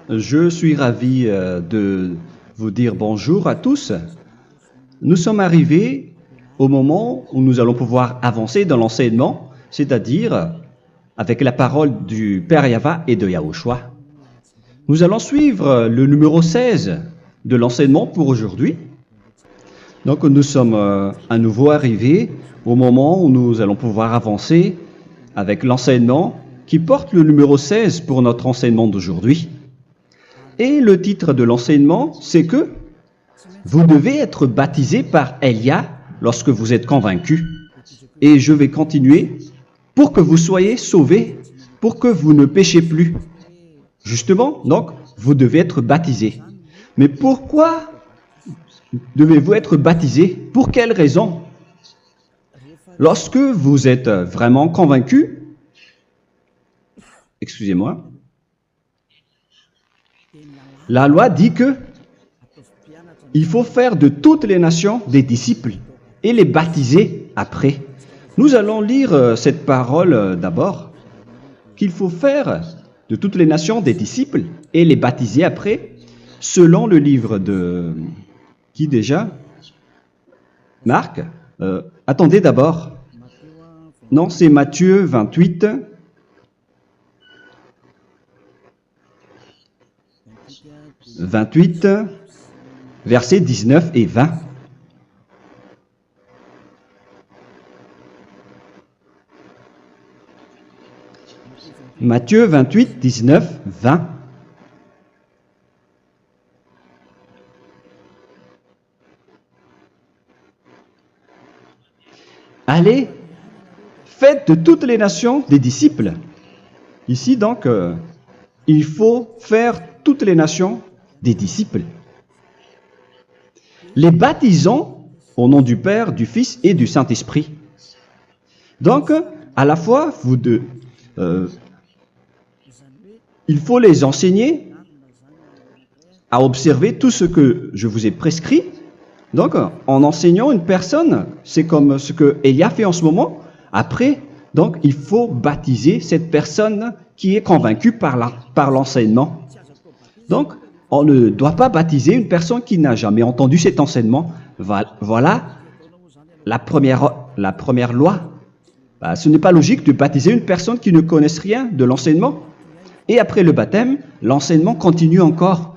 Je suis ravi de vous dire bonjour à tous. Nous sommes arrivés au moment où nous allons pouvoir avancer dans l'enseignement, c'est-à-dire avec la parole du Père Yava et de Yahushua. Nous allons suivre le numéro 16 de l'enseignement pour aujourd'hui. Donc nous sommes à nouveau arrivés au moment où nous allons pouvoir avancer avec l'enseignement qui porte le numéro 16 pour notre enseignement d'aujourd'hui. Et le titre de l'enseignement, c'est que vous devez être baptisé par Elia lorsque vous êtes convaincu. Et je vais continuer pour que vous soyez sauvés, pour que vous ne péchez plus. Justement, donc, vous devez être baptisé. Mais pourquoi devez-vous être baptisé? Pour quelle raison? Lorsque vous êtes vraiment convaincu, excusez-moi, la loi dit que il faut faire de toutes les nations des disciples et les baptiser après. Nous allons lire cette parole d'abord, qu'il faut faire de toutes les nations des disciples et les baptiser après, selon le livre de... Qui déjà? Marc. Attendez d'abord. Non, c'est Matthieu 28. Versets 19 et 20. Matthieu 28, 19, 20. Allez, faites de toutes les nations des disciples. Ici, donc, il faut faire toutes les nations des disciples. Les baptisons au nom du Père, du Fils et du Saint-Esprit. Donc, à la fois, il faut les enseigner à observer tout ce que je vous ai prescrit. Donc, en enseignant une personne, c'est comme ce que Elia fait en ce moment. Après, donc, il faut baptiser cette personne qui est convaincue par l'enseignement. Donc, on ne doit pas baptiser une personne qui n'a jamais entendu cet enseignement. Voilà la première loi. Ce n'est pas logique de baptiser une personne qui ne connaisse rien de l'enseignement. Et après le baptême, l'enseignement continue encore,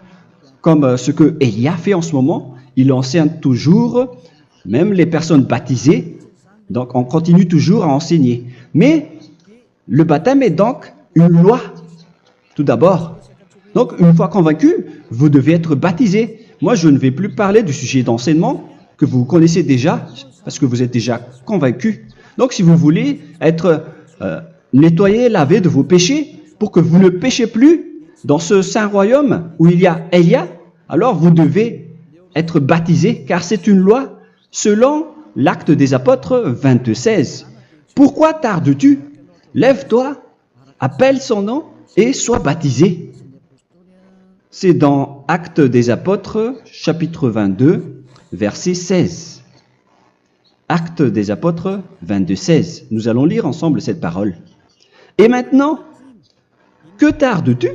comme ce que Elia fait en ce moment. Il enseigne toujours, même les personnes baptisées. Donc, on continue toujours à enseigner. Mais le baptême est donc une loi, tout d'abord. Donc, une fois convaincu, vous devez être baptisé. Moi, je ne vais plus parler du sujet d'enseignement que vous connaissez déjà, parce que vous êtes déjà convaincu. Donc, si vous voulez être nettoyé, lavé de vos péchés, pour que vous ne péchez plus dans ce saint royaume où il y a Elia, alors vous devez être baptisé, car c'est une loi selon l'Acte des Apôtres 22:16. Pourquoi tardes-tu? Lève-toi, appelle son nom et sois baptisé. C'est dans Actes des Apôtres, chapitre 22, verset 16. Actes des Apôtres 22:16. Nous allons lire ensemble cette parole. Et maintenant, que tardes-tu?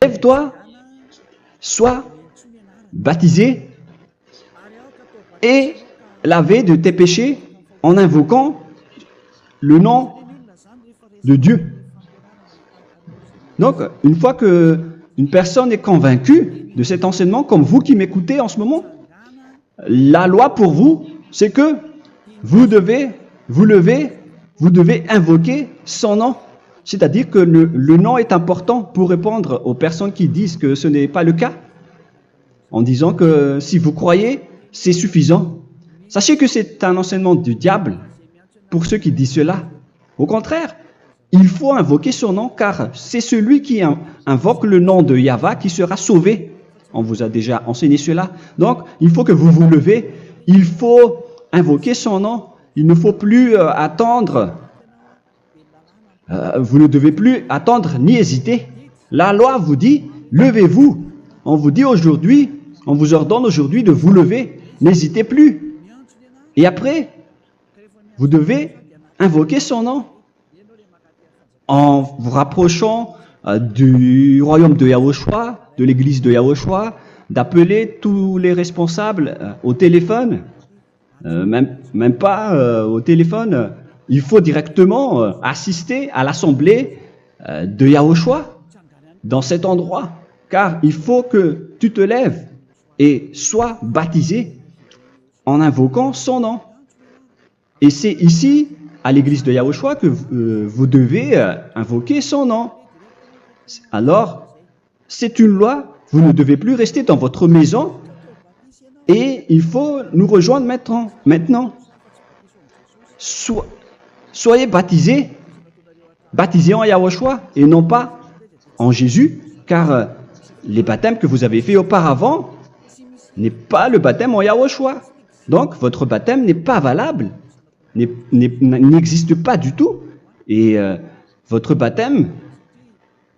Lève-toi, sois baptisé et lavé de tes péchés en invoquant le nom de Dieu. Donc, une fois qu'une personne est convaincue de cet enseignement, comme vous qui m'écoutez en ce moment, la loi pour vous, c'est que vous devez invoquer son nom. C'est-à-dire que le nom est important pour répondre aux personnes qui disent que ce n'est pas le cas, en disant que si vous croyez, c'est suffisant. Sachez que c'est un enseignement du diable pour ceux qui disent cela. Au contraire, il faut invoquer son nom, car c'est celui qui invoque le nom de Yahva qui sera sauvé. On vous a déjà enseigné cela. Donc, il faut que vous vous levez, il faut invoquer son nom. Il ne faut plus attendre. Vous ne devez plus attendre ni hésiter. La loi vous dit, levez-vous. On vous dit aujourd'hui, on vous ordonne aujourd'hui de vous lever. N'hésitez plus. Et après, vous devez invoquer son nom en vous rapprochant du royaume de Yahushua, de l'église de Yahushua, d'appeler tous les responsables au téléphone, même pas au téléphone. Il faut directement assister à l'assemblée de Yahushua dans cet endroit, car il faut que tu te lèves et sois baptisé en invoquant son nom. Et c'est ici, à l'église de Yahushua, que vous devez invoquer son nom. Alors, c'est une loi, vous ne devez plus rester dans votre maison et il faut nous rejoindre maintenant. Soyez baptisés en Yahushua et non pas en Jésus, car les baptêmes que vous avez faits auparavant n'est pas le baptême en Yahushua. Donc, votre baptême n'est pas valable, n'existe pas du tout. Et votre baptême,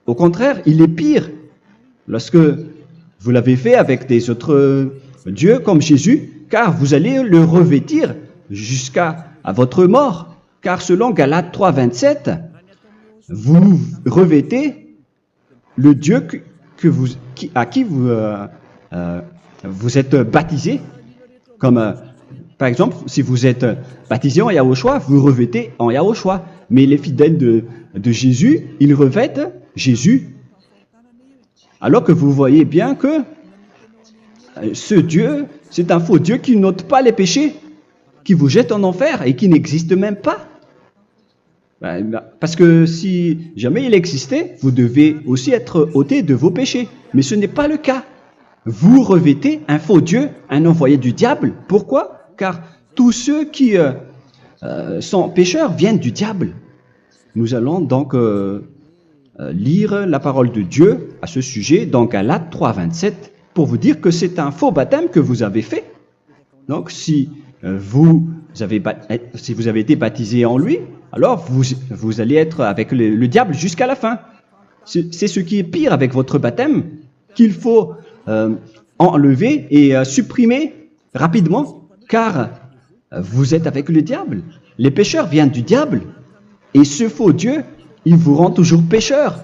au contraire, il est pire lorsque vous l'avez fait avec des autres dieux comme Jésus, car vous allez le revêtir jusqu'à votre mort. Car selon Galates 3, 27, vous revêtez le Dieu à qui vous êtes baptisé. Comme par exemple, si vous êtes baptisé en Yahushua, vous revêtez en Yahushua. Mais les fidèles de Jésus, ils revêtent Jésus. Alors que vous voyez bien que ce Dieu, c'est un faux Dieu qui n'ôte pas les péchés, qui vous jette en enfer et qui n'existe même pas. Parce que si jamais il existait, vous devez aussi être ôté de vos péchés. Mais ce n'est pas le cas. Vous revêtez un faux Dieu, un envoyé du diable. Pourquoi? Car tous ceux qui sont pécheurs viennent du diable. Nous allons donc lire la parole de Dieu à ce sujet dans Galates 3, 27 pour vous dire que c'est un faux baptême que vous avez fait. Donc si vous avez été baptisé en lui, alors vous allez être avec le diable jusqu'à la fin. C'est ce qui est pire avec votre baptême qu'il faut enlever et supprimer rapidement, car vous êtes avec le diable. Les pécheurs viennent du diable, et ce faux Dieu, il vous rend toujours pécheur,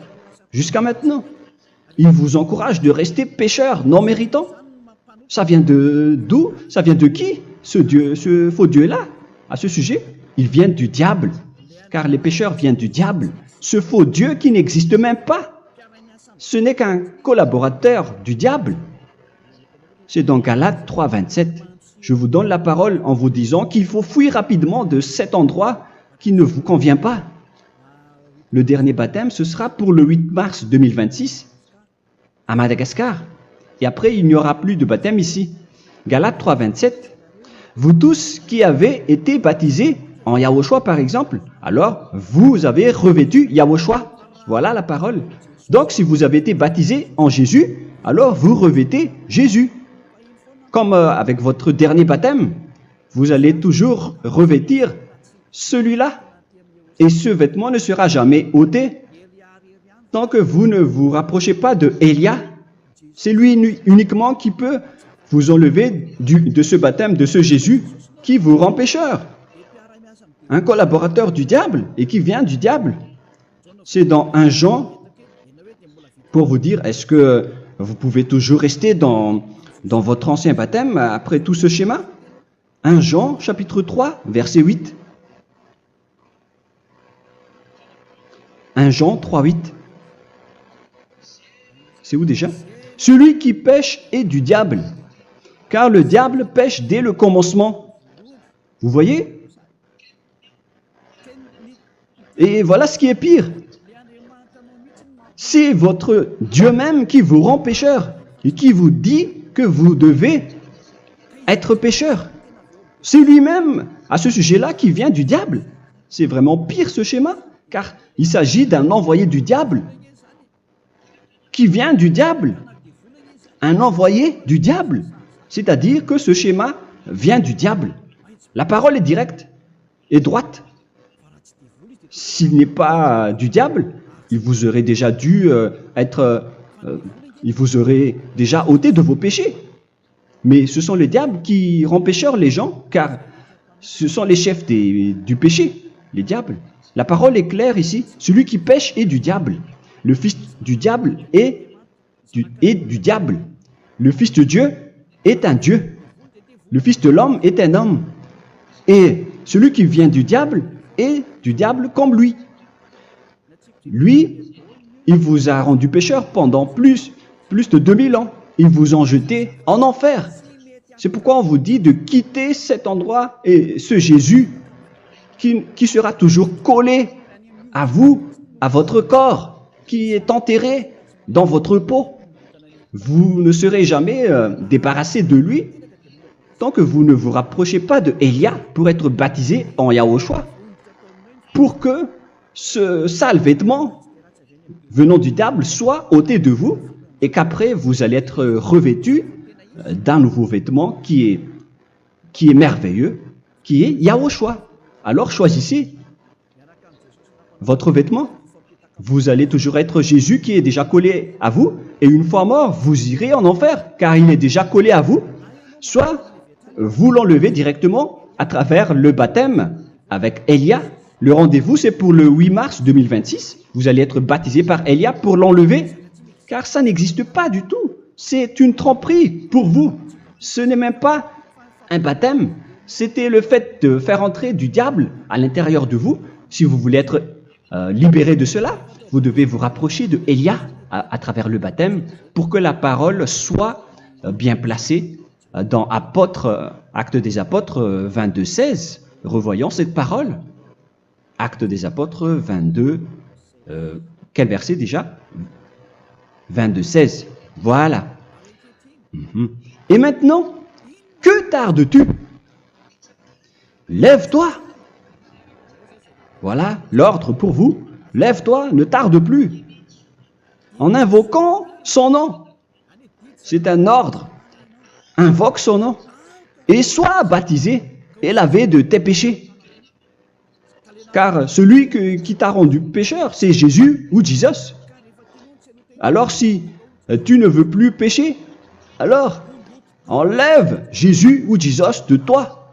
jusqu'à maintenant. Il vous encourage de rester pécheur, non méritant. Ça vient d'où? Ça vient de qui, ce faux Dieu-là? À ce sujet, il vient du diable, car les pécheurs viennent du diable. Ce faux Dieu qui n'existe même pas. Ce n'est qu'un collaborateur du diable. C'est dans Galates 3, 27. Je vous donne la parole en vous disant qu'il faut fuir rapidement de cet endroit qui ne vous convient pas. Le dernier baptême, ce sera pour le 8 mars 2026 à Madagascar. Et après, il n'y aura plus de baptême ici. Galates 3, 27. Vous tous qui avez été baptisés en Yahushua, par exemple, alors vous avez revêtu Yahushua. Voilà la parole. Donc, si vous avez été baptisé en Jésus, alors vous revêtez Jésus. Comme avec votre dernier baptême, vous allez toujours revêtir celui-là. Et ce vêtement ne sera jamais ôté tant que vous ne vous rapprochez pas de Élia. C'est lui uniquement qui peut vous enlever de ce baptême, de ce Jésus qui vous rend pécheur. Un collaborateur du diable et qui vient du diable. C'est dans 1 Jean, pour vous dire, est-ce que vous pouvez toujours rester dans votre ancien baptême après tout ce schéma? 1 Jean, chapitre 3, verset 8. 1 Jean 3, 8. C'est où déjà? Celui qui pêche est du diable, car le diable pêche dès le commencement. Vous voyez? Et voilà ce qui est pire. C'est votre Dieu même qui vous rend pécheur et qui vous dit que vous devez être pécheur. C'est lui-même, à ce sujet-là, qui vient du diable. C'est vraiment pire ce schéma, car il s'agit d'un envoyé du diable qui vient du diable. Un envoyé du diable. C'est-à-dire que ce schéma vient du diable. La parole est directe et droite. S'il n'est pas du diable, il vous aurait déjà dû il vous aurait déjà ôté de vos péchés. Mais ce sont les diables qui rendent pécheurs les gens, car ce sont les chefs du péché, les diables. La parole est claire ici, celui qui pêche est du diable. le fils du diable est du diable. Le fils de Dieu est un Dieu. Le fils de l'homme est un homme. Et celui qui vient du diable est du diable comme lui. Lui, il vous a rendu pécheur pendant plus de 2000 ans. Il vous a jeté en enfer. C'est pourquoi on vous dit de quitter cet endroit et ce Jésus qui sera toujours collé à vous, à votre corps, qui est enterré dans votre peau. Vous ne serez jamais débarrassé de lui tant que vous ne vous rapprochez pas de Élia pour être baptisé en Yahushua, pour que ce sale vêtement venant du diable soit ôté de vous et qu'après vous allez être revêtu d'un nouveau vêtement qui est merveilleux, qui est Yahushua. Alors choisissez votre vêtement. Vous allez toujours être Jésus qui est déjà collé à vous, et une fois mort, vous irez en enfer, car il est déjà collé à vous. Soit vous l'enlevez directement à travers le baptême avec Élia. Le rendez-vous, c'est pour le 8 mars 2026. Vous allez être baptisé par Élia pour l'enlever, car ça n'existe pas du tout. C'est une tromperie pour vous. Ce n'est même pas un baptême. C'était le fait de faire entrer du diable à l'intérieur de vous. Si vous voulez être libéré de cela, vous devez vous rapprocher de Élia à travers le baptême pour que la parole soit bien placée dans Actes des Apôtres 22, 16. Revoyons cette parole. Actes des Apôtres 22, quel verset déjà? 22, 16. Voilà. Et maintenant, que tardes-tu? Lève-toi. Voilà l'ordre pour vous. Lève-toi, ne tarde plus. En invoquant son nom. C'est un ordre. Invoque son nom. Et sois baptisé et lavé de tes péchés. Car celui qui t'a rendu pécheur, c'est Jésus ou Jesus. Alors si tu ne veux plus pécher, alors enlève Jésus ou Jesus de toi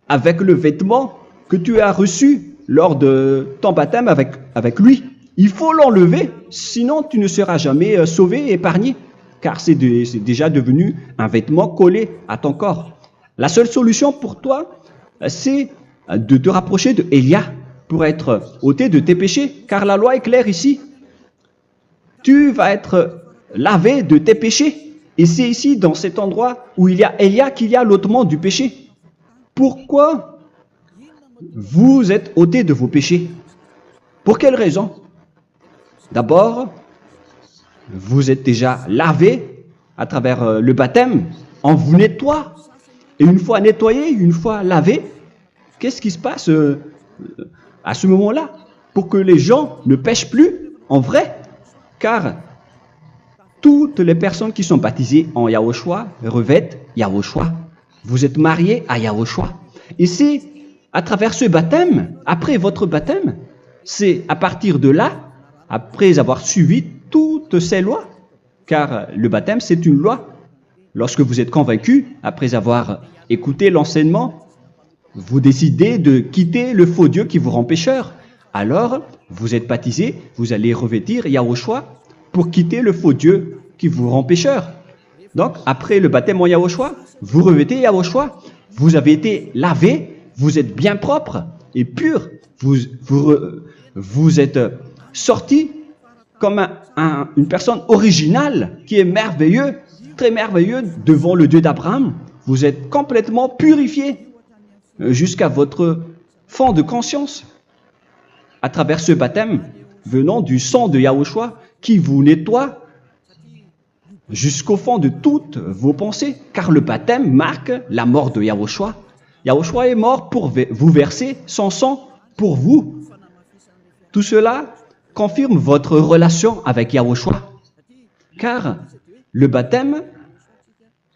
avec le vêtement que tu as reçu lors de ton baptême avec lui. Il faut l'enlever, sinon tu ne seras jamais sauvé, épargné, car c'est déjà devenu un vêtement collé à ton corps. La seule solution pour toi, c'est de te rapprocher de Élia pour être ôté de tes péchés, car la loi est claire ici. Tu vas être lavé de tes péchés, et c'est ici, dans cet endroit où il y a Élia, qu'il y a l'ôtement du péché. Pourquoi vous êtes ôté de vos péchés? Pour quelle raison? D'abord, vous êtes déjà lavé à travers le baptême. On vous nettoie. Et une fois nettoyé, une fois lavé, qu'est-ce qui se passe à ce moment-là? Pour que les gens ne pêchent plus en vrai. Car toutes les personnes qui sont baptisées en Yahushua revêtent Yahushua. Vous êtes mariés à Yahushua. Et c'est à travers ce baptême, après votre baptême, c'est à partir de là, après avoir suivi toutes ces lois, car le baptême c'est une loi. Lorsque vous êtes convaincu, après avoir écouté l'enseignement, vous décidez de quitter le faux Dieu qui vous rend pécheur. Alors, vous êtes baptisé, vous allez revêtir Yahushua pour quitter le faux Dieu qui vous rend pécheur. Donc, après le baptême en Yahushua, vous revêtez Yahushua. Vous avez été lavé, vous êtes bien propre et pur. Vous êtes sorti comme une personne originale qui est merveilleux, très merveilleux devant le Dieu d'Abraham. Vous êtes complètement purifié jusqu'à votre fond de conscience à travers ce baptême venant du sang de Yahushua qui vous nettoie jusqu'au fond de toutes vos pensées, car le baptême marque la mort de Yahushua. Yahushua est mort pour vous verser son sang pour vous. Tout cela confirme votre relation avec Yahushua, car le baptême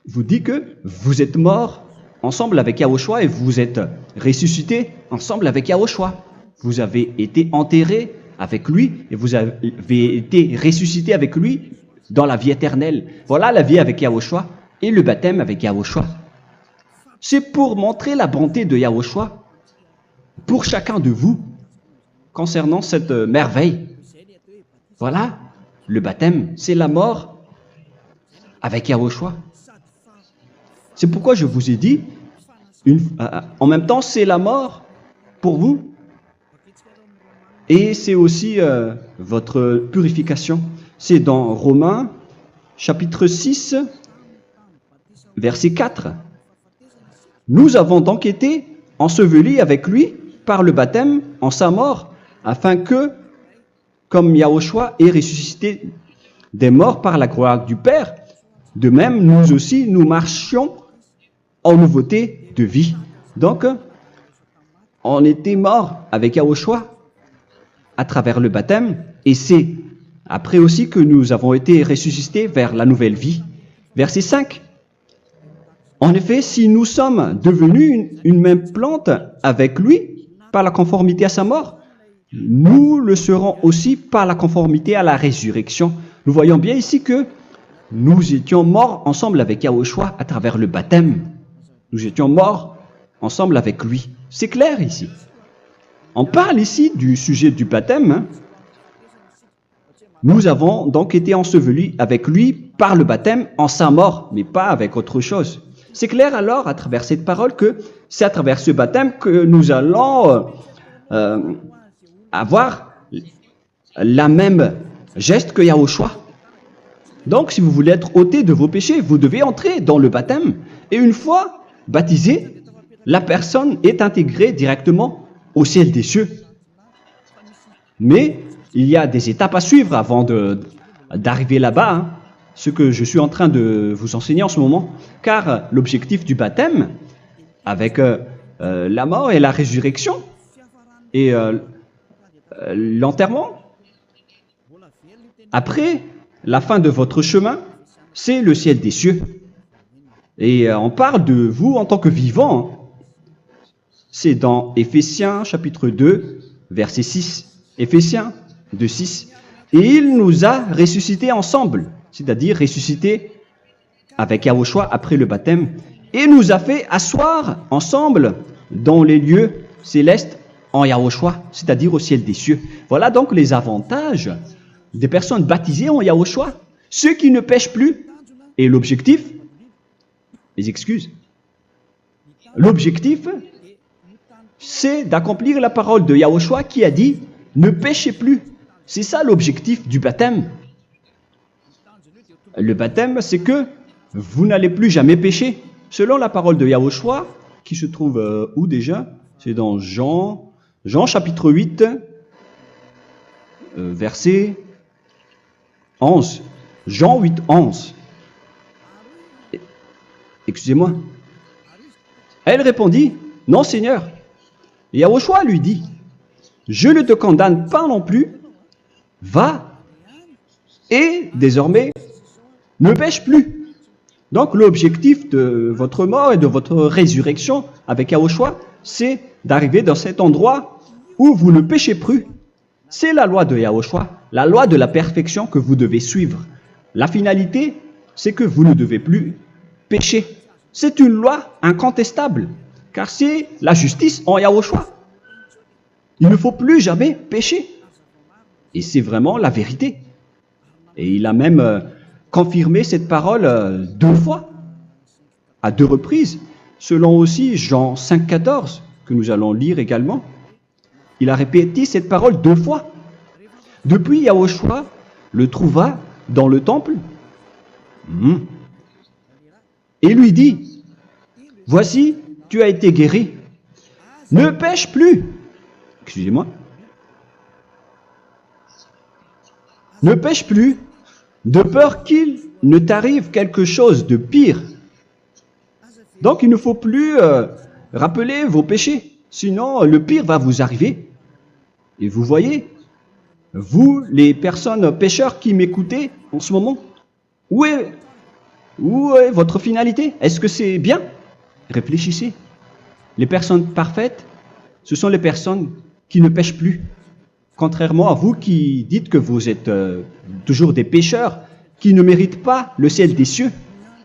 vous dit que vous êtes mort ensemble avec Yahushua et vous êtes ressuscité ensemble avec Yahushua. Vous avez été enterré avec lui et vous avez été ressuscité avec lui dans la vie éternelle. Voilà la vie avec Yahushua et le baptême avec Yahushua. C'est pour montrer la bonté de Yahushua pour chacun de vous concernant cette merveille. Voilà le baptême, c'est la mort avec Yahushua. C'est pourquoi je vous ai dit, en même temps, c'est la mort pour vous. Et c'est aussi votre purification. C'est dans Romains, chapitre 6, verset 4. Nous avons donc été ensevelis avec lui par le baptême en sa mort, afin que, comme Yahushua est ressuscité des morts par la gloire du Père, de même, nous aussi, nous marchions en nouveauté de vie. Donc, on était morts avec Yahushua à travers le baptême, et c'est après aussi que nous avons été ressuscités vers la nouvelle vie. Verset 5. En effet, si nous sommes devenus une même plante avec lui par la conformité à sa mort, nous le serons aussi par la conformité à la résurrection. Nous voyons bien ici que nous étions morts ensemble avec Yahushua à travers le baptême. Nous étions morts ensemble avec lui. C'est clair ici. On parle ici du sujet du baptême. Nous avons donc été ensevelis avec lui par le baptême en sa mort, mais pas avec autre chose. C'est clair alors à travers cette parole que c'est à travers ce baptême que nous allons avoir la même geste que Yahushua. Donc si vous voulez être ôté de vos péchés, vous devez entrer dans le baptême. Et une fois baptisé, la personne est intégrée directement au ciel des cieux. Mais il y a des étapes à suivre avant d'arriver là-bas, ce que je suis en train de vous enseigner en ce moment, car l'objectif du baptême, avec la mort et la résurrection, et l'enterrement, après la fin de votre chemin, c'est le ciel des cieux. Et on parle de vous en tant que vivant. C'est dans Éphésiens chapitre 2, verset 6. Éphésiens 2, 6. Et il nous a ressuscités ensemble, c'est-à-dire ressuscités avec Yahushua après le baptême, et nous a fait asseoir ensemble dans les lieux célestes en Yahushua, c'est-à-dire au ciel des cieux. Voilà donc les avantages des personnes baptisées en Yahushua, ceux qui ne pêchent plus. Et l'objectif, les excuses, l'objectif, c'est d'accomplir la parole de Yahushua qui a dit « Ne péchez plus ». C'est ça l'objectif du baptême. Le baptême, c'est que vous n'allez plus jamais pécher. Selon la parole de Yahushua, qui se trouve où déjà? C'est dans Jean chapitre 8, verset 11. Jean 8, 11. Excusez-moi. Elle répondit, « Non, Seigneur. » Et Yahushua lui dit, « Je ne te condamne pas non plus. Va et désormais ne pêche plus. » Donc l'objectif de votre mort et de votre résurrection avec Yahushua, c'est d'arriver dans cet endroit où vous ne péchez plus. C'est la loi de Yahushua, la loi de la perfection que vous devez suivre. La finalité, c'est que vous ne devez plus pécher. C'est une loi incontestable, car c'est la justice en Yahushua. Il ne faut plus jamais pécher. Et c'est vraiment la vérité. Et il a même confirmé cette parole 2 fois, à 2 reprises, selon aussi Jean 5, 14, que nous allons lire également. Il a répété cette parole 2 fois. Depuis, Yahushua le trouva dans le temple et lui dit, « Voici, tu as été guéri. Ne pêche plus. » Excusez-moi. Ne pêche plus, de peur qu'il ne t'arrive quelque chose de pire. Donc, il ne faut plus rappeler vos péchés, sinon le pire va vous arriver. Et vous voyez, vous, les personnes pécheurs qui m'écoutez en ce moment, où est votre finalité? Est-ce que c'est bien? Réfléchissez. Les personnes parfaites, ce sont les personnes qui ne pêchent plus. Contrairement à vous qui dites que vous êtes toujours des pécheurs, qui ne méritent pas le ciel des cieux.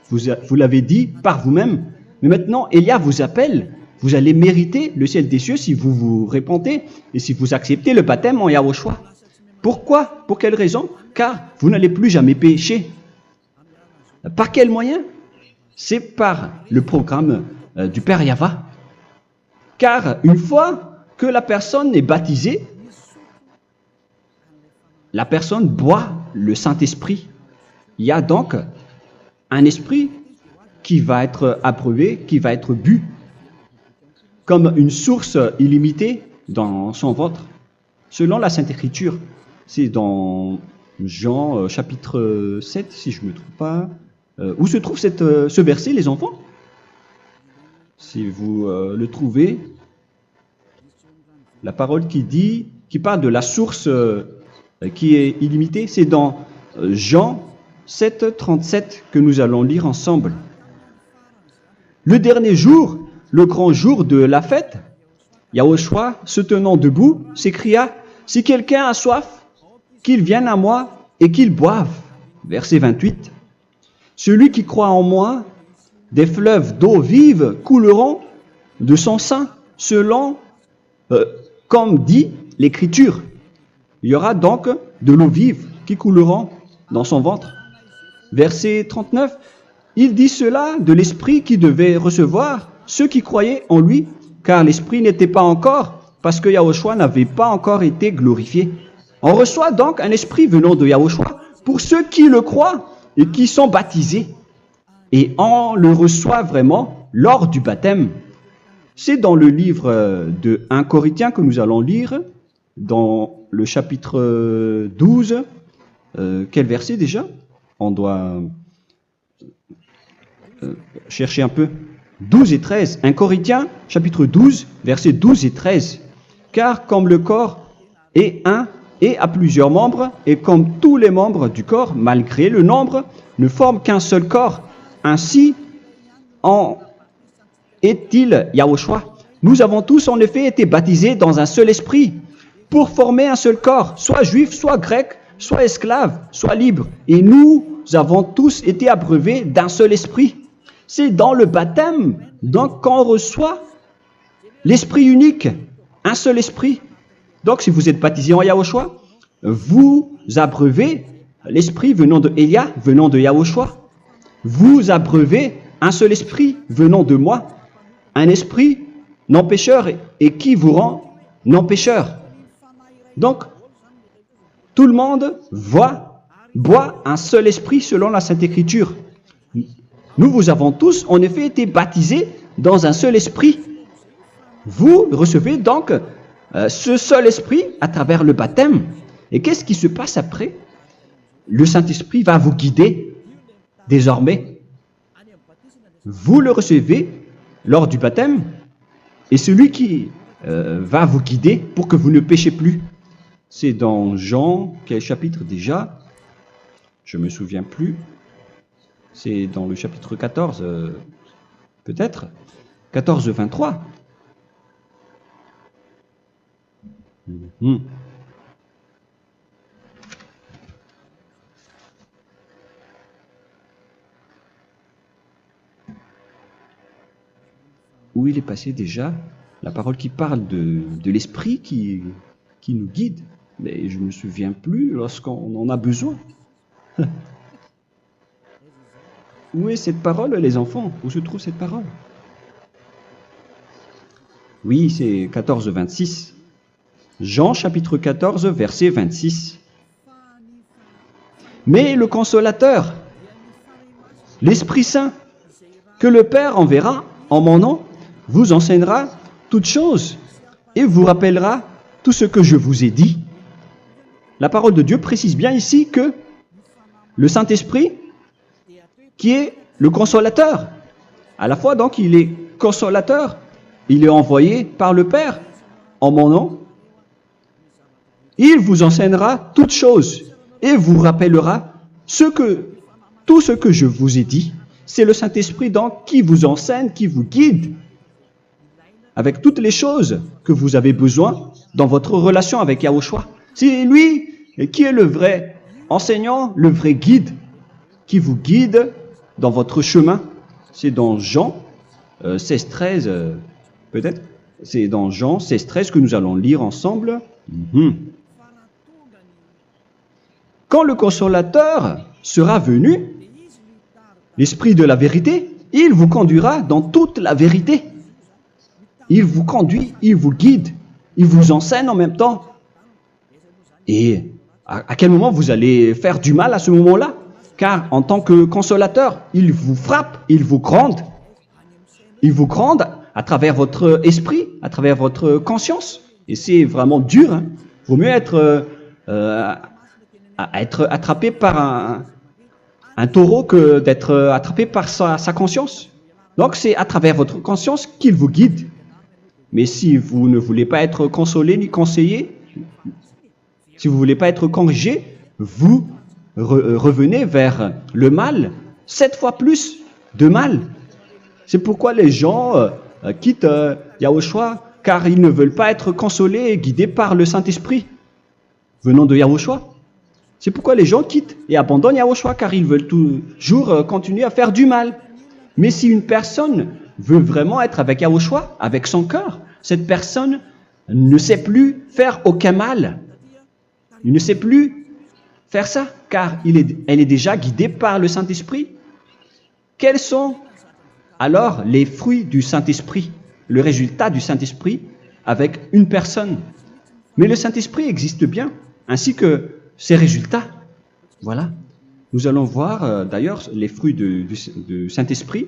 Vous l'avez dit par vous-même. Mais maintenant, Élia vous appelle. Vous allez mériter le ciel des cieux si vous vous repentez et si vous acceptez le baptême en Yahushua. Pourquoi? Pour quelle raison? Car vous n'allez plus jamais pécher. Par quel moyen? C'est par le programme du Père Yahva. Car une fois que la personne est baptisée, la personne boit le Saint-Esprit. Il y a donc un esprit qui va être approuvé, qui va être bu, comme une source illimitée dans son ventre, selon la Sainte Écriture. C'est dans Jean chapitre 7, si je ne me trompe pas. Où se trouve ce verset, les enfants? Si vous le trouvez, la parole qui parle de la source qui est illimitée, c'est dans Jean 7, 37 que nous allons lire ensemble. Le dernier jour, le grand jour de la fête, Yahushua, se tenant debout, s'écria, « Si quelqu'un a soif, qu'il vienne à moi et qu'il boive. » Verset 28. « Celui qui croit en moi, des fleuves d'eau vive couleront de son sein, selon, comme dit l'Écriture. » Il y aura donc de l'eau vive qui couleront dans son ventre. Verset 39. Il dit cela de l'Esprit qui devait recevoir ceux qui croyaient en lui, car l'Esprit n'était pas encore, parce que Yahushua n'avait pas encore été glorifié. On reçoit donc un Esprit venant de Yahushua pour ceux qui le croient et qui sont baptisés. Et on le reçoit vraiment lors du baptême. C'est dans le livre de 1 Corinthiens que nous allons lire, dans le chapitre 12. Quel verset déjà? On doit chercher un peu. 12 et 13. 1 Corinthiens, chapitre 12, versets 12 et 13. Car comme le corps est un et a plusieurs membres, et comme tous les membres du corps, malgré le nombre, ne forment qu'un seul corps, ainsi en est-il Yahushua. Nous avons tous en effet été baptisés dans un seul esprit, pour former un seul corps, soit juif, soit grec, soit esclave, soit libre. Et nous avons tous été abreuvés d'un seul esprit. C'est dans le baptême, donc, qu'on reçoit l'esprit unique, un seul esprit. Donc, si vous êtes baptisé en Yahushua, vous abreuvez l'esprit venant de Elia, venant de Yahushua. Vous abreuvez un seul esprit venant de moi, un esprit non pécheur et qui vous rend non pécheur. Donc, tout le monde boit un seul esprit selon la Sainte Écriture. Nous vous avons tous en effet été baptisés dans un seul esprit. Vous recevez donc ce seul esprit à travers le baptême. Et qu'est-ce qui se passe après? Le Saint-Esprit va vous guider désormais. Vous le recevez lors du baptême et celui qui va vous guider pour que vous ne péchez plus. C'est dans Jean, quel chapitre déjà? Je ne me souviens plus. C'est dans le chapitre 14, peut-être. 14, 23. Où il est passé déjà? La parole qui parle de l'esprit qui nous guide. Mais je ne me souviens plus lorsqu'on en a besoin. Où est cette parole, les enfants? Où se trouve cette parole? Oui, c'est 14, 26. Jean chapitre 14, verset 26. Mais le consolateur, l'Esprit Saint, que le Père enverra en mon nom, vous enseignera toutes choses et vous rappellera tout ce que je vous ai dit. La parole de Dieu précise bien ici que le Saint-Esprit, qui est le consolateur, à la fois donc il est consolateur, il est envoyé par le Père en mon nom, il vous enseignera toutes choses et vous rappellera tout ce que je vous ai dit. C'est le Saint-Esprit donc qui vous enseigne, qui vous guide avec toutes les choses que vous avez besoin dans votre relation avec Yahushua. C'est lui qui est le vrai enseignant, le vrai guide, qui vous guide dans votre chemin. C'est dans Jean 16, 13, peut-être. C'est dans Jean 16, 13 que nous allons lire ensemble. quand le consolateur sera venu, l'Esprit de la vérité, il vous conduira dans toute la vérité. Il vous conduit, il vous guide, il vous enseigne en même temps. Et à quel moment vous allez faire du mal à ce moment-là? Car en tant que consolateur, il vous frappe, il vous gronde. Il vous gronde à travers votre esprit, à travers votre conscience. Et c'est vraiment dur. Hein. Il vaut mieux être attrapé par un taureau que d'être attrapé par sa conscience. Donc c'est à travers votre conscience qu'il vous guide. Mais si vous ne voulez pas être consolé ni conseillé, si vous ne voulez pas être corrigé, vous revenez vers le mal, 7 fois plus de mal. C'est pourquoi les gens quittent Yahushua, car ils ne veulent pas être consolés et guidés par le Saint-Esprit venant de Yahushua. C'est pourquoi les gens quittent et abandonnent Yahushua, car ils veulent toujours continuer à faire du mal. Mais si une personne veut vraiment être avec Yahushua, avec son cœur, cette personne ne sait plus faire aucun mal. Il ne sait plus faire ça, car elle est déjà guidée par le Saint-Esprit. Quels sont alors les fruits du Saint-Esprit, le résultat du Saint-Esprit avec une personne? Mais le Saint-Esprit existe bien, ainsi que ses résultats. Voilà. Nous allons voir d'ailleurs les fruits du Saint-Esprit.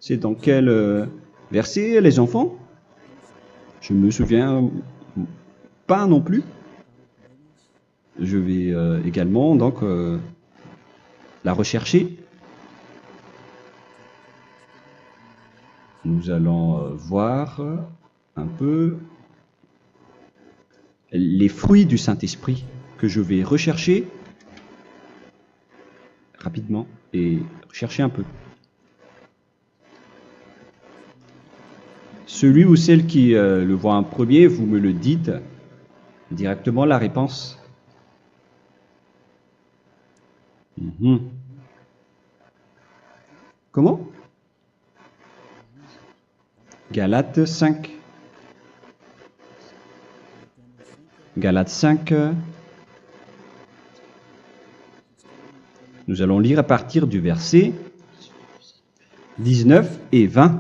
C'est dans quel verset, les enfants? Je ne me souviens pas non plus. Je vais également donc la rechercher. Nous allons voir un peu les fruits du Saint-Esprit que je vais rechercher rapidement et rechercher un peu. Celui ou celle qui le voit en premier, vous me le dites directement la réponse. Comment? Galates 5. Galates 5. Nous allons lire à partir du verset 19 et 20.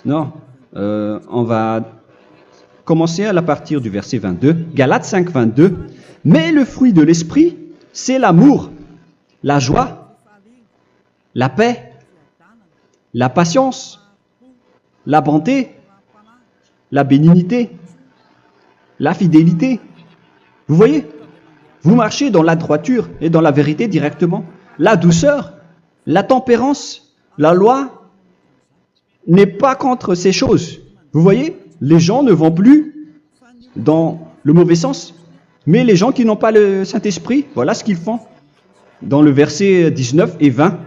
Non, on va commencer à partir du verset 22. Galates 5, 22. Mais le fruit de l'esprit, c'est l'amour, la joie, la paix, la patience, la bonté, la bénignité, la fidélité. Vous voyez, vous marchez dans la droiture et dans la vérité directement. La douceur, la tempérance, la loi n'est pas contre ces choses. Vous voyez, les gens ne vont plus dans le mauvais sens. Mais les gens qui n'ont pas le Saint-Esprit, voilà ce qu'ils font. Dans le verset 19 et 20.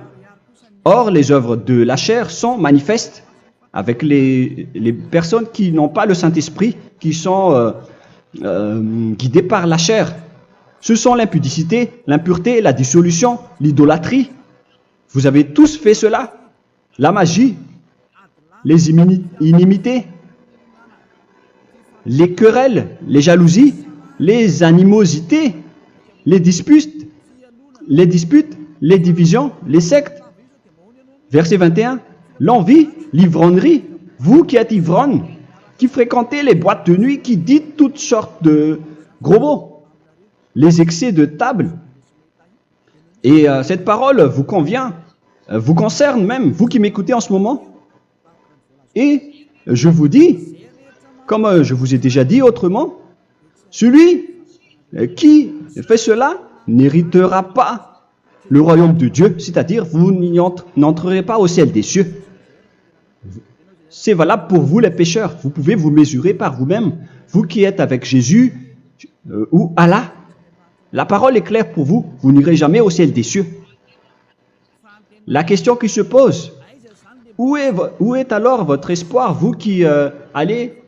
Or, les œuvres de la chair sont manifestes avec les personnes qui n'ont pas le Saint-Esprit, qui sont guidées par la chair. Ce sont l'impudicité, l'impureté, la dissolution, l'idolâtrie. Vous avez tous fait cela. La magie, les inimités, les querelles, les jalousies, les animosités, les disputes, les divisions, les sectes. Verset 21, l'envie, l'ivrognerie, vous qui êtes ivrognes, qui fréquentez les boîtes de nuit, qui dites toutes sortes de gros mots, les excès de table. Et cette parole vous convient, vous concerne même, vous qui m'écoutez en ce moment. Et je vous dis, comme je vous ai déjà dit autrement, celui qui fait cela n'héritera pas le royaume de Dieu, c'est-à-dire vous n'entrerez pas au ciel des cieux. C'est valable pour vous les pécheurs. Vous pouvez vous mesurer par vous-même, vous qui êtes avec Jésus ou Allah. La parole est claire pour vous, vous n'irez jamais au ciel des cieux. La question qui se pose, où est alors votre espoir, vous qui allez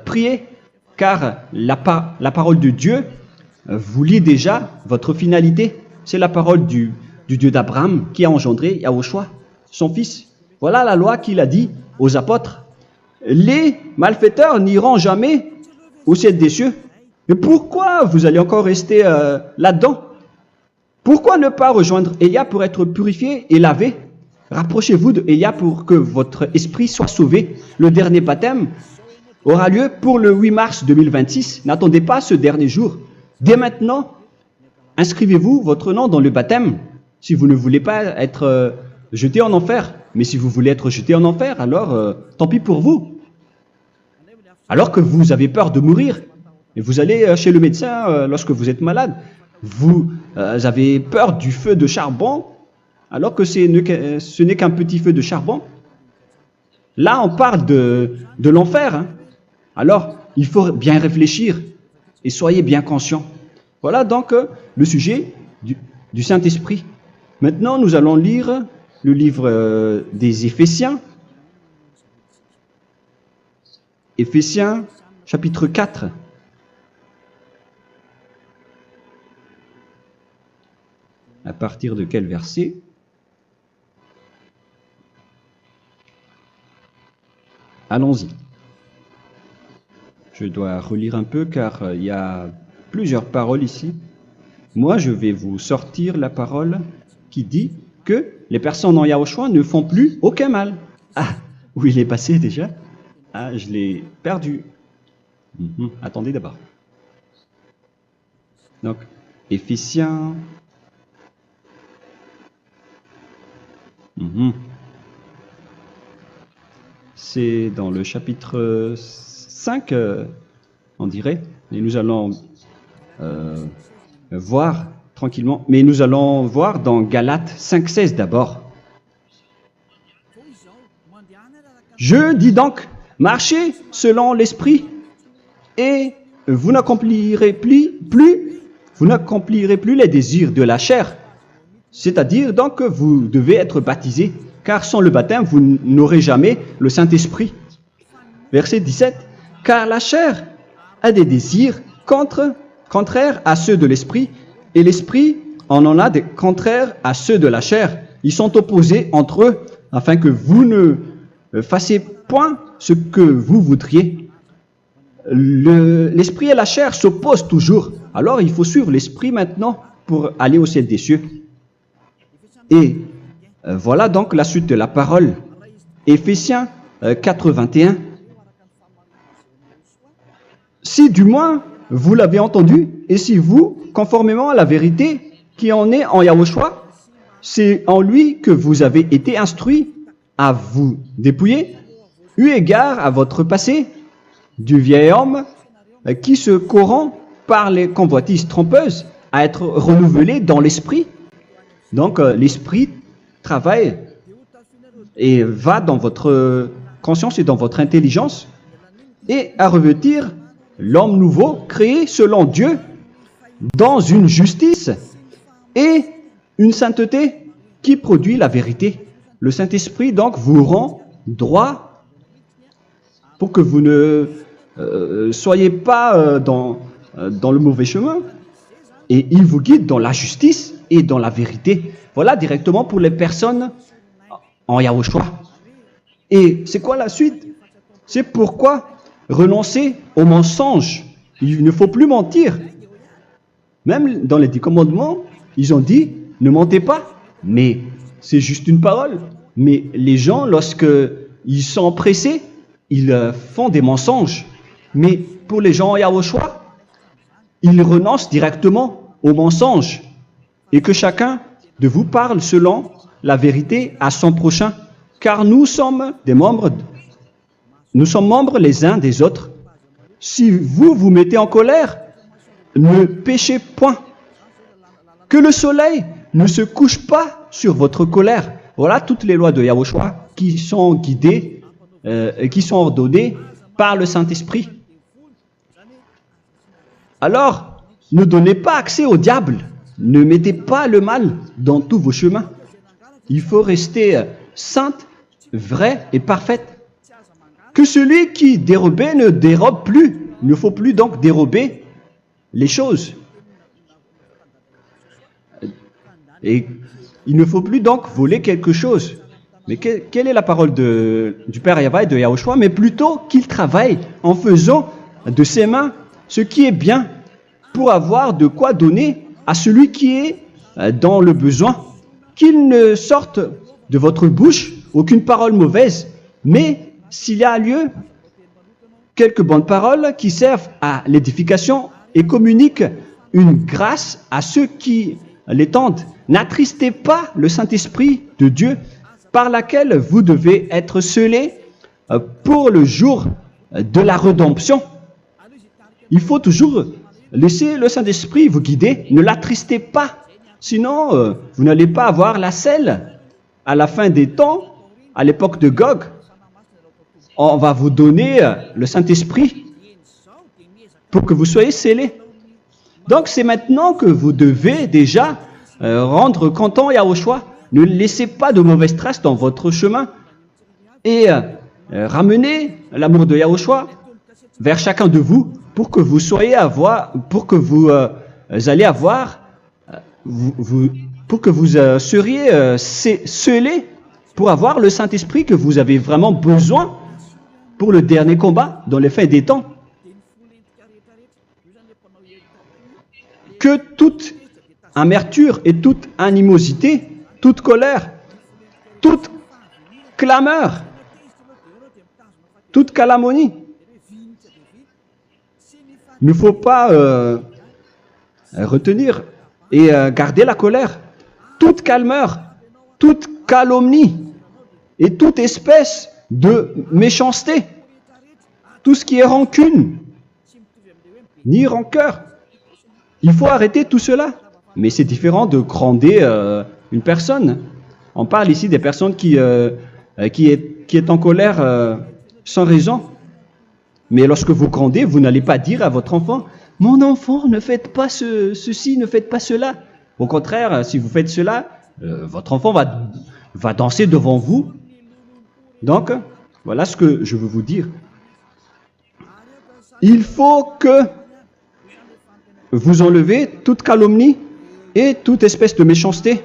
prier? Car la parole de Dieu vous lit déjà votre finalité. C'est la parole du Dieu d'Abraham qui a engendré Yahushua, son fils. Voilà la loi qu'il a dit aux apôtres. Les malfaiteurs n'iront jamais au ciel des cieux. Mais pourquoi vous allez encore rester là-dedans? Pourquoi ne pas rejoindre Élia pour être purifié et lavé? Rapprochez-vous de Élia pour que votre esprit soit sauvé. Le dernier baptême aura lieu pour le 8 mars 2026. N'attendez pas ce dernier jour. Dès maintenant, inscrivez-vous votre nom dans le baptême si vous ne voulez pas être jeté en enfer. Mais si vous voulez être jeté en enfer, alors tant pis pour vous. Alors que vous avez peur de mourir, et vous allez chez le médecin lorsque vous êtes malade, vous avez peur du feu de charbon, alors que ce n'est qu'un petit feu de charbon. Là, on parle de l'enfer. Hein. Alors, il faut bien réfléchir et soyez bien conscients. Voilà donc le sujet du Saint-Esprit. Maintenant, nous allons lire le livre des Éphésiens. Éphésiens, chapitre 4. À partir de quel verset? Allons-y. Je dois relire un peu car il y a plusieurs paroles ici. Moi, je vais vous sortir la parole qui dit que les personnes en Yahushua ne font plus aucun mal. Ah, où il est passé déjà? Ah, je l'ai perdu. Attendez d'abord. Donc, Éphésiens. C'est dans le chapitre 5, on dirait. Et nous allons voir tranquillement. Mais nous allons voir dans Galates 5,16 d'abord. Je dis donc, marchez selon l'esprit et vous n'accomplirez plus les désirs de la chair. C'est-à-dire donc que vous devez être baptisé, car sans le baptême, vous n'aurez jamais le Saint-Esprit. Verset 17. Car la chair a des désirs contraires à ceux de l'esprit, et l'esprit en a des contraires à ceux de la chair. Ils sont opposés entre eux, afin que vous ne fassiez point ce que vous voudriez. L'esprit et la chair s'opposent toujours. Alors il faut suivre l'esprit maintenant pour aller au ciel des cieux. Et voilà donc la suite de la parole. Éphésiens 4:21. Si du moins vous l'avez entendu, et si vous, conformément à la vérité qui en est en Yahushua, c'est en lui que vous avez été instruits à vous dépouiller, eu égard à votre passé, du vieil homme qui se corrompt par les convoitises trompeuses, à être renouvelé dans l'esprit. Donc l'esprit travaille et va dans votre conscience et dans votre intelligence et à revêtir l'homme nouveau créé selon Dieu dans une justice et une sainteté qui produit la vérité. Le Saint-Esprit donc vous rend droit pour que vous ne soyez pas dans le mauvais chemin et il vous guide dans la justice et dans la vérité. Voilà directement pour les personnes en Yahushua. Et c'est quoi la suite? C'est pourquoi renoncer au mensonge. Il ne faut plus mentir. Même dans les 10 commandements, ils ont dit ne mentez pas. Mais c'est juste une parole. Mais les gens, lorsqu'ils sont pressés, ils font des mensonges. Mais pour les gens en Yahushua, ils renoncent directement au mensonge. Et que chacun de vous parle selon la vérité à son prochain, car nous sommes membres les uns des autres. Si vous vous mettez en colère, ne péchez point. Que le soleil ne se couche pas sur votre colère. Voilà toutes les lois de Yahushua qui sont guidées, qui sont ordonnées par le Saint-Esprit. Alors, ne donnez pas accès au diable. Ne mettez pas le mal dans tous vos chemins. Il faut rester sainte, vraie et parfaite. Que celui qui dérobait ne dérobe plus. Il ne faut plus donc dérober les choses. Et il ne faut plus donc voler quelque chose. Mais quelle est la parole du Père Yahweh et de Yahushua? Mais plutôt qu'il travaille en faisant de ses mains ce qui est bien pour avoir de quoi donner à celui qui est dans le besoin. Qu'il ne sorte de votre bouche aucune parole mauvaise, mais s'il y a lieu, quelques bonnes paroles qui servent à l'édification et communiquent une grâce à ceux qui l'étendent. N'attristez pas le Saint-Esprit de Dieu par laquelle vous devez être scellés pour le jour de la rédemption. Il faut toujours laisser le Saint-Esprit vous guider, ne l'attristez pas, sinon vous n'allez pas avoir la selle. À la fin des temps, à l'époque de Gog, on va vous donner le Saint-Esprit pour que vous soyez scellés. Donc c'est maintenant que vous devez déjà rendre content Yahushua. Ne laissez pas de mauvaises traces dans votre chemin et ramenez l'amour de Yahushua vers chacun de vous pour que vous soyez seriez scellés pour avoir le Saint-Esprit que vous avez vraiment besoin pour le dernier combat dans les fins des temps. Que toute amertume et toute animosité, toute colère, toute clameur, toute calomnie, il ne faut pas retenir et garder la colère. Toute calmeur, toute calomnie et toute espèce de méchanceté, tout ce qui est rancune, ni rancœur. Il faut arrêter tout cela. Mais c'est différent de gronder une personne. On parle ici des personnes qui est en colère sans raison. Mais lorsque vous grondez, vous n'allez pas dire à votre enfant « Mon enfant, ne faites pas ceci, ne faites pas cela ». Au contraire, si vous faites cela, votre enfant va danser devant vous. Donc, voilà ce que je veux vous dire. Il faut que vous enlevez toute calomnie et toute espèce de méchanceté.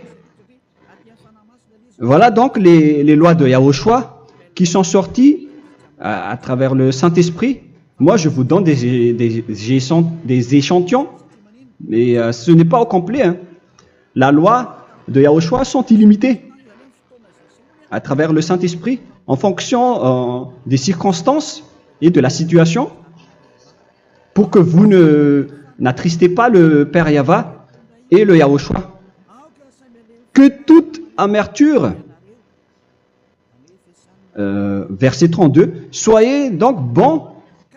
Voilà donc les lois de Yahushua qui sont sorties à travers le Saint-Esprit. Moi, je vous donne des échantillons, mais ce n'est pas au complet. Hein. La loi de Yahushua sont illimitées à travers le Saint-Esprit en fonction des circonstances et de la situation pour que vous n'attristez pas le Père Yahva et le Yahushua. Que toute amertume, verset 32, soyez donc bons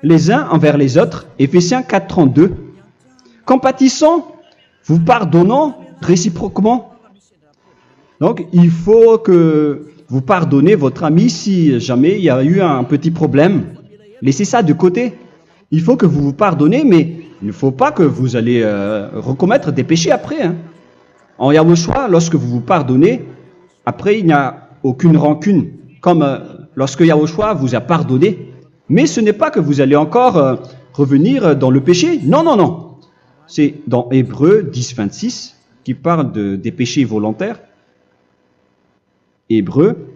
les uns envers les autres, Éphésiens 4, 32, compatissant, vous pardonnant réciproquement. Donc, il faut que vous pardonnez votre ami si jamais il y a eu un petit problème. Laissez ça de côté. Il faut que vous vous pardonnez, mais il ne faut pas que vous allez recommettre des péchés après. Hein. En Yahushua, lorsque vous vous pardonnez, après il n'y a aucune rancune, comme lorsque Yahushua vous a pardonné. Mais ce n'est pas que vous allez encore revenir dans le péché. Non, non, non. C'est dans Hébreux 10, 26 qui parle des péchés volontaires. Hébreux.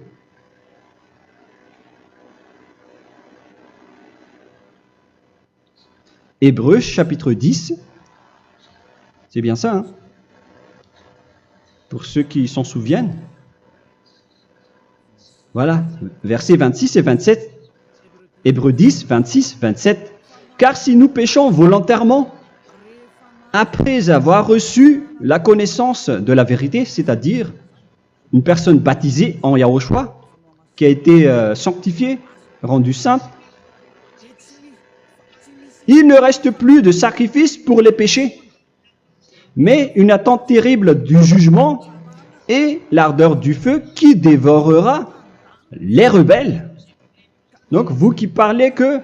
Hébreux chapitre 10. C'est bien ça, hein? Pour ceux qui s'en souviennent. Voilà, versets 26 et 27. Hébreux 10, 26, 27. Car si nous péchons volontairement, après avoir reçu la connaissance de la vérité, c'est-à-dire une personne baptisée en Yahushua, qui a été sanctifiée, rendue sainte, il ne reste plus de sacrifice pour les péchés, mais une attente terrible du jugement et l'ardeur du feu qui dévorera les rebelles. Donc, vous qui parlez que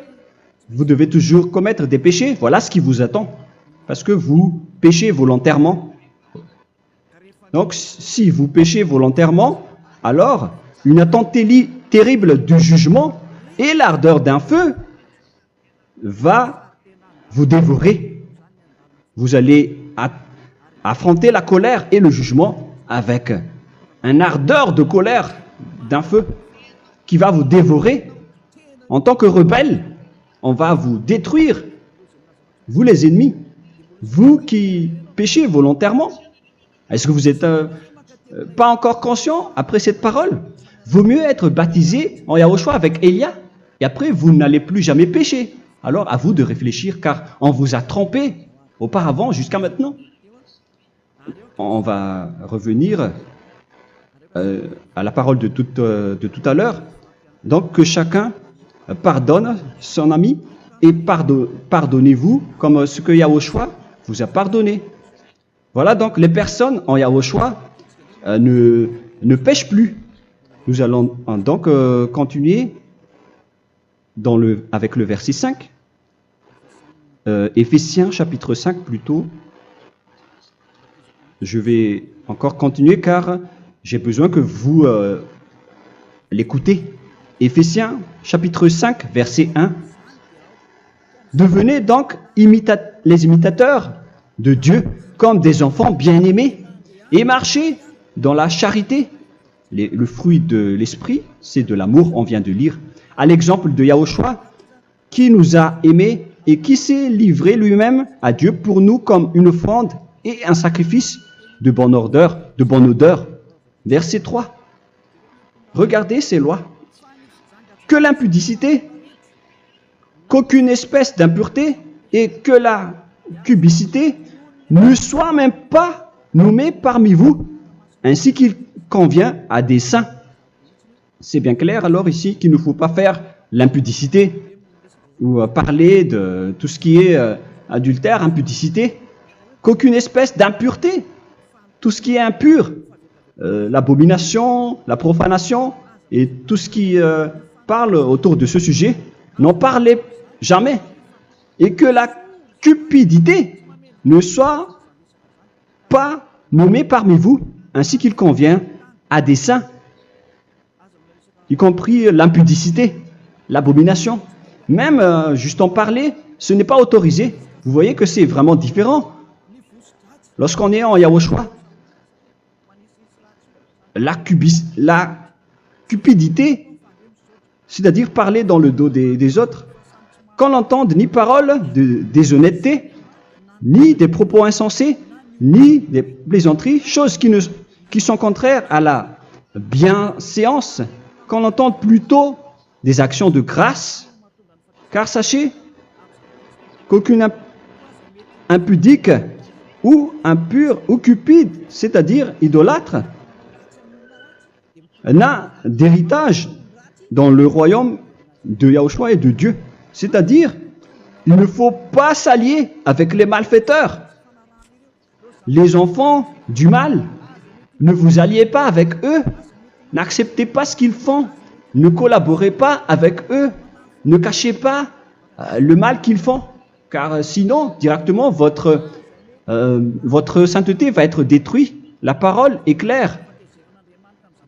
vous devez toujours commettre des péchés, voilà ce qui vous attend, parce que vous péchez volontairement. Donc, si vous péchez volontairement, alors une attente terrible du jugement et l'ardeur d'un feu va vous dévorer. Vous allez affronter la colère et le jugement avec une ardeur de colère d'un feu qui va vous dévorer. En tant que rebelle, on va vous détruire vous les ennemis, vous qui péchez volontairement. Est-ce que vous n'êtes pas encore conscient après cette parole? Vaut mieux être baptisé en Yahushua avec Elia, et après vous n'allez plus jamais pécher. Alors à vous de réfléchir, car on vous a trompé auparavant jusqu'à maintenant. On va revenir à la parole de tout à l'heure. Donc que chacun pardonne son ami et pardonnez-vous comme ce que Yahushua vous a pardonné. Voilà donc les personnes en Yahushua ne pêchent plus. Nous allons donc continuer avec le verset 5. Éphésiens chapitre 5 plutôt. Je vais encore continuer car j'ai besoin que vous l'écoutez. Éphésiens chapitre 5 verset 1. Devenez donc les imitateurs de Dieu comme des enfants bien-aimés et marchez dans la charité. Le fruit de l'esprit, c'est de l'amour, on vient de lire, à l'exemple de Yahushua qui nous a aimés et qui s'est livré lui-même à Dieu pour nous comme une offrande et un sacrifice de bonne odeur. Verset 3. Regardez ces lois. Que l'impudicité, qu'aucune espèce d'impureté et que la cubicité ne soit même pas nommée parmi vous, ainsi qu'il convient à des saints. C'est bien clair alors ici qu'il ne faut pas faire l'impudicité ou parler de tout ce qui est adultère, impudicité, qu'aucune espèce d'impureté, tout ce qui est impur, l'abomination, la profanation et tout ce qui parle autour de ce sujet, n'en parlez jamais. Et que la cupidité ne soit pas nommée parmi vous, ainsi qu'il convient à des saints, y compris l'impudicité, l'abomination. Même juste en parler, ce n'est pas autorisé. Vous voyez que c'est vraiment différent. Lorsqu'on est en Yahushua, la cupidité, c'est-à-dire parler dans le dos des autres, qu'on n'entende ni parole de déshonnêteté, ni des propos insensés, ni des plaisanteries, choses qui sont contraires à la bienséance, qu'on entende plutôt des actions de grâce, car sachez qu'aucune impudique ou impure ou cupide, c'est-à-dire idolâtre, n'a d'héritage dans le royaume de Yahushua et de Dieu. C'est-à-dire, il ne faut pas s'allier avec les malfaiteurs. Les enfants du mal, ne vous alliez pas avec eux. N'acceptez pas ce qu'ils font. Ne collaborez pas avec eux. Ne cachez pas le mal qu'ils font. Car sinon, directement, votre sainteté va être détruite. La parole est claire.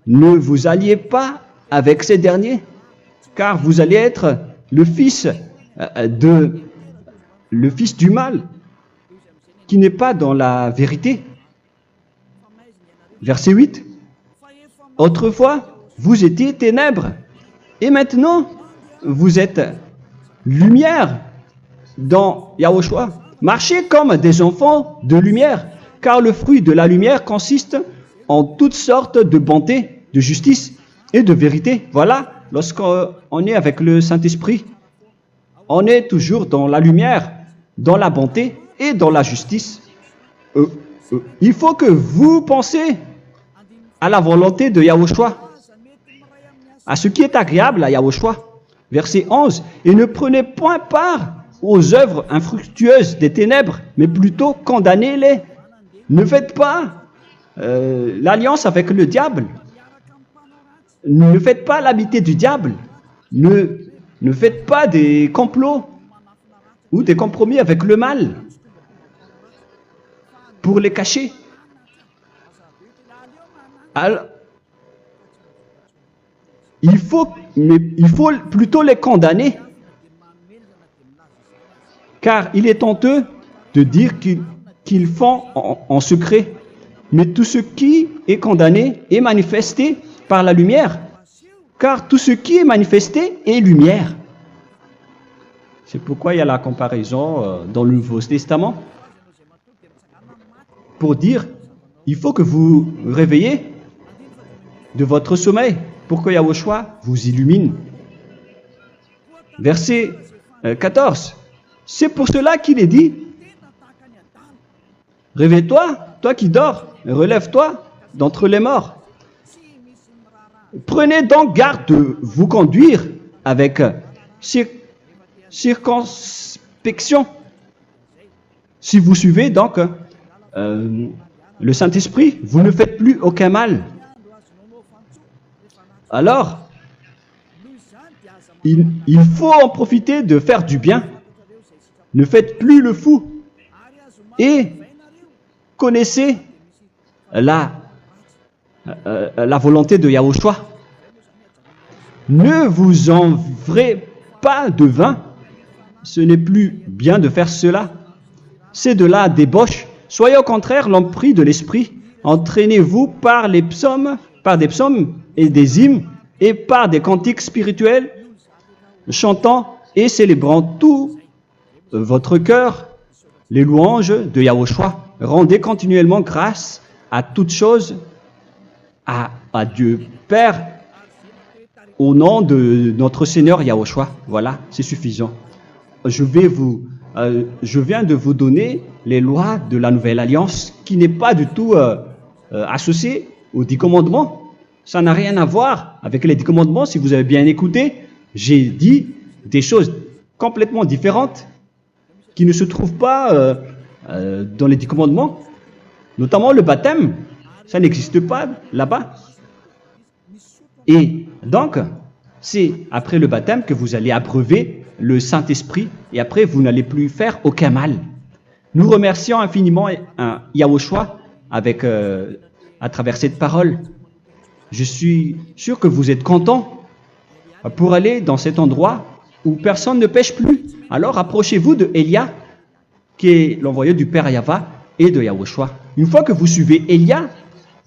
Ne vous alliez pas avec ces derniers, car vous allez être le fils du mal, qui n'est pas dans la vérité. Verset 8. Autrefois, vous étiez ténèbres, et maintenant, vous êtes lumière dans Yahushua. Marchez comme des enfants de lumière, car le fruit de la lumière consiste en toutes sortes de bonté, de justice et de vérité. Voilà, lorsqu'on est avec le Saint-Esprit, on est toujours dans la lumière, dans la bonté et dans la justice. Il faut que vous pensiez à la volonté de Yahushua, à ce qui est agréable à Yahushua. Verset 11. Et ne prenez point part aux œuvres infructueuses des ténèbres, mais plutôt condamnez-les. Ne faites pas l'alliance avec le diable. Ne faites pas l'amitié du diable. Ne faites pas des complots ou des compromis avec le mal pour les cacher. Alors, il faut plutôt les condamner, car il est honteux de dire qu'ils font en secret. Mais tout ce qui est condamné est manifesté par la lumière, car tout ce qui est manifesté est lumière. C'est pourquoi il y a la comparaison dans le Nouveau Testament pour dire il faut que vous réveillez de votre sommeil pour que Yahushua vous illumine. Verset 14. C'est pour cela qu'il est dit réveille-toi, toi qui dors, relève-toi d'entre les morts. Prenez donc garde de vous conduire avec circonspection. Si vous suivez donc le Saint-Esprit, vous ne faites plus aucun mal. Alors, il faut en profiter de faire du bien. Ne faites plus le fou. Et connaissez la volonté de Yahushua. Ne vous envrez pas de vin. Ce n'est plus bien de faire cela. C'est de la débauche. Soyez au contraire l'empris de l'esprit. Entraînez-vous par des psaumes et des hymnes et par des cantiques spirituels, chantant et célébrant tout votre cœur les louanges de Yahushua. Rendez continuellement grâce à toutes choses à Dieu Père au nom de notre Seigneur Yahushua. Voilà, c'est suffisant. Je viens de vous donner les lois de la Nouvelle Alliance qui n'est pas du tout associée aux 10 commandements. Ça n'a rien à voir avec les 10 commandements. Si vous avez bien écouté, j'ai dit des choses complètement différentes qui ne se trouvent pas dans les 10 commandements. Notamment le baptême, ça n'existe pas là-bas. Et donc, c'est après le baptême que vous allez abreuver le Saint-Esprit et après vous n'allez plus faire aucun mal. Nous remercions infiniment Yahushua à travers cette parole. Je suis sûr que vous êtes contents pour aller dans cet endroit où personne ne pêche plus. Alors approchez-vous de Élia, qui est l'envoyé du Père Yahva et de Yahushua. Une fois que vous suivez Élia,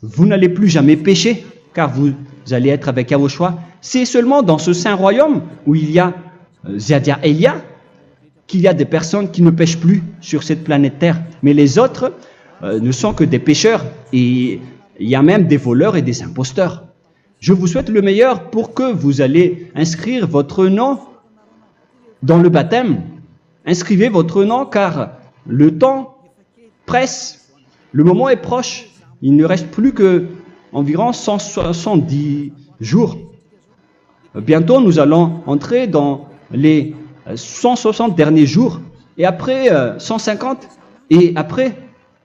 vous n'allez plus jamais pécher, car vous allez être avec Yahushua. C'est seulement dans ce saint royaume où il y a Ziadia Elia qu'il y a des personnes qui ne pêchent plus sur cette planète Terre. Mais les autres ne sont que des pécheurs et il y a même des voleurs et des imposteurs. Je vous souhaite le meilleur pour que vous allez inscrire votre nom dans le baptême. Inscrivez votre nom car le temps presse, le moment est proche. Il ne reste plus que environ 170 jours. Bientôt, nous allons entrer dans les 160 derniers jours et après 150 et après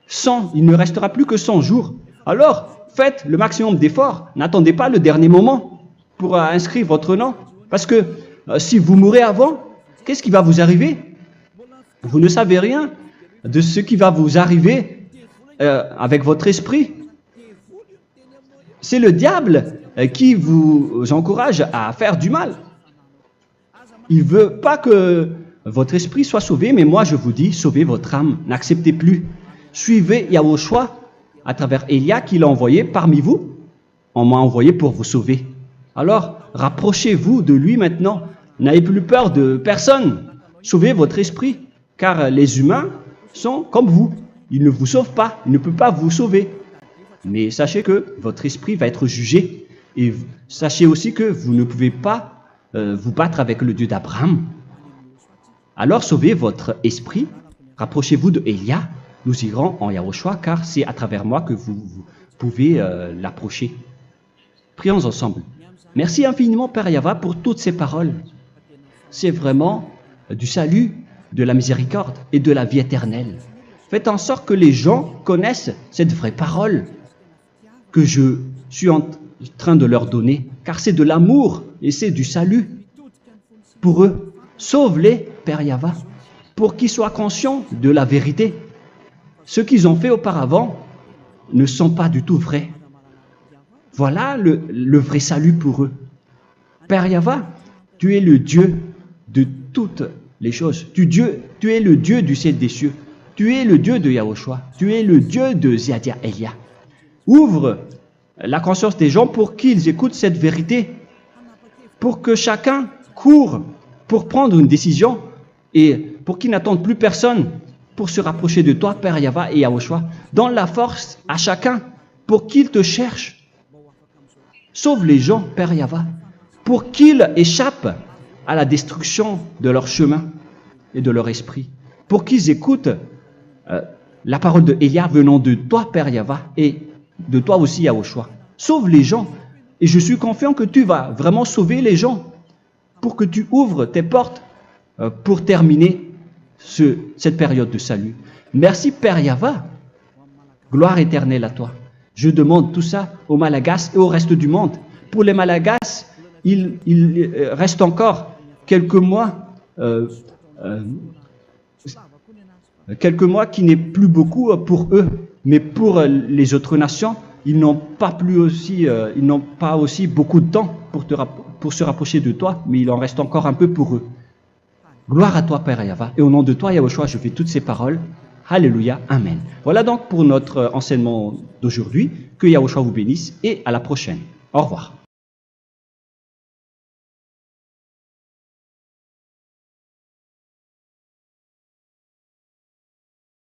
100. Il ne restera plus que 100 jours. Alors, faites le maximum d'efforts. N'attendez pas le dernier moment pour inscrire votre nom. Parce que si vous mourrez avant, qu'est-ce qui va vous arriver? Vous ne savez rien de ce qui va vous arriver avec votre esprit. C'est le diable qui vous encourage à faire du mal. Il ne veut pas que votre esprit soit sauvé, mais moi je vous dis, sauvez votre âme, n'acceptez plus. Suivez Yahushua à travers Élia qu'il a envoyé parmi vous. On m'a envoyé pour vous sauver. Alors, rapprochez-vous de lui maintenant. N'ayez plus peur de personne. Sauvez votre esprit, car les humains sont comme vous. Ils ne vous sauvent pas, ils ne peuvent pas vous sauver. Mais sachez que votre esprit va être jugé. Et sachez aussi que vous ne pouvez pas vous battre avec le Dieu d'Abraham. Alors sauvez votre esprit, rapprochez-vous de Élia. Nous irons en Yahushua, car c'est à travers moi que vous pouvez l'approcher. Prions ensemble. Merci infiniment, Père Yahva, pour toutes ces paroles. C'est vraiment du salut, de la miséricorde et de la vie éternelle. Faites en sorte que les gens connaissent cette vraie parole que je suis en train de leur donner, car c'est de l'amour et c'est du salut pour eux. Sauve-les, Père Yahva, pour qu'ils soient conscients de la vérité. Ce qu'ils ont fait auparavant ne sont pas du tout vrais. Voilà le vrai salut pour eux. Père Yahva, tu es le Dieu de toutes les choses. Tu es le Dieu du ciel des cieux. Tu es le Dieu de Yahushua. Tu es le Dieu de Ziadia Elia. Ouvre la conscience des gens pour qu'ils écoutent cette vérité, pour que chacun court pour prendre une décision et pour qu'ils n'attendent plus personne pour se rapprocher de toi, Père Yahweh et Yahushua. Donne la force à chacun pour qu'ils te cherchent. Sauve les gens, Père Yahweh, pour qu'ils échappent à la destruction de leur chemin et de leur esprit, pour qu'ils écoutent la parole de Elia venant de toi, Père Yahweh, et de toi aussi, Yahushua. Sauve les gens, et je suis confiant que tu vas vraiment sauver les gens, pour que tu ouvres tes portes pour terminer cette période de salut. Merci, Père Yahweh. Gloire éternelle à toi. Je demande tout ça aux Malagasy et au reste du monde. Pour les Malagasy, il reste encore quelques mois qui n'est plus beaucoup pour eux, mais pour les autres nations, ils n'ont pas aussi beaucoup de temps pour se rapprocher de toi, mais il en reste encore un peu pour eux. Gloire à toi, Père Yahweh, et au nom de toi, Yahushua, je fais toutes ces paroles. Alléluia, Amen. Voilà donc pour notre enseignement d'aujourd'hui. Que Yahushua vous bénisse et à la prochaine. Au revoir.